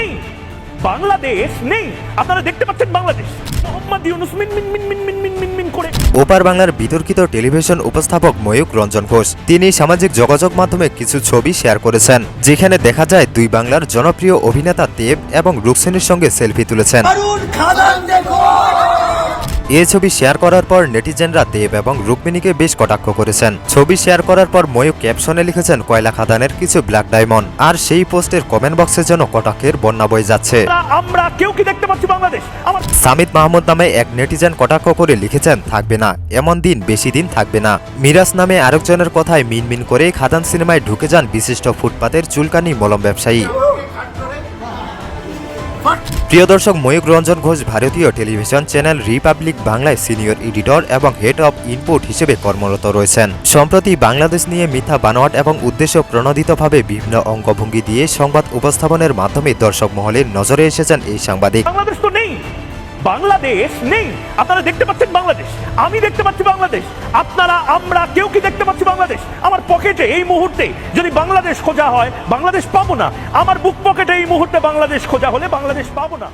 নেই, বাংলাদেশ নেই। আপনারা দেখতে পাচ্ছেন বাংলাদেশ মোহাম্মদ ইউনূস মিন মিন মিন মিন মিন মিন মিন মিন করে। ওপার বাংলার বিতর্কিত টেলিভিশন উপস্থাপক ময়ূক রঞ্জন ঘোষ তিনি সামাজিক যোগাযোগ মাধ্যমে কিছু ছবি শেয়ার করেছেন, যেখানে দেখা যায় দুই বাংলার জনপ্রিয় অভিনেতা দেব এবং রুকসানির সঙ্গে সেলফি তুলেছেন। এই ছবি শেয়ার করার পর নেটিজেনরা দেব এবং রুক্মিণীকে বেশ কটাক্ষ করেছেন। ছবি শেয়ার করার পর ময়ূক ক্যাপশনে লিখেছেন কয়লা খাদানের কিছু ব্ল্যাক ডায়মন্ড, আর সেই পোস্টের কমেন্ট বক্সে যেন কটাক্ষের বন্যা বয়ে যাচ্ছে। আমরা কেউ কি দেখতে পাচ্ছি বাংলাদেশ? আমার সামিদ মাহমুদ নামে এক নেটিজেন কটাক্ষ করে লিখেছেন থাকবে না, এমন দিন বেশি দিন থাকবে না। মিরাজ নামে আরেকজনের কথায় মিনমিন করে খাদান সিনেমায় ঢুকে যান বিশিষ্ট ফুটপাতের চুলকানি মলম ব্যবসায়ী। প্রিয় দর্শক, ময়ূক রঞ্জন ঘোষ ভারতীয় টেলিভিশন চ্যানেল রিপাবলিক বাংলায় সিনিয়র এডিটর এবং হেড অব ইনপুট হিসেবে কর্মরত রয়েছেন। সম্প্রতি বাংলাদেশ নিয়ে মিথ্যা বানোয়াট এবং উদ্দেশ্য প্রণোদিতভাবে বিভিন্ন অঙ্গভঙ্গি দিয়ে সংবাদ উপস্থাপনের মাধ্যমে দর্শক মহলের নজরে এসেছেন এই সাংবাদিক। বাংলাদেশ তো নেই, বাংলাদেশ নেই। আপনারা দেখতে পাচ্ছেন বাংলাদেশ, আমি দেখতে পাচ্ছি বাংলাদেশ। আপনারা আমরা কেউ কি দেখতে পাচ্ছি বাংলাদেশ? আমার পকেটে এই মুহূর্তে যদি বাংলাদেশ খোঁজা হয় বাংলাদেশ পাবো না। আমার বুক পকেটে এই মুহূর্তে বাংলাদেশ খোঁজা হলে বাংলাদেশ পাবো না।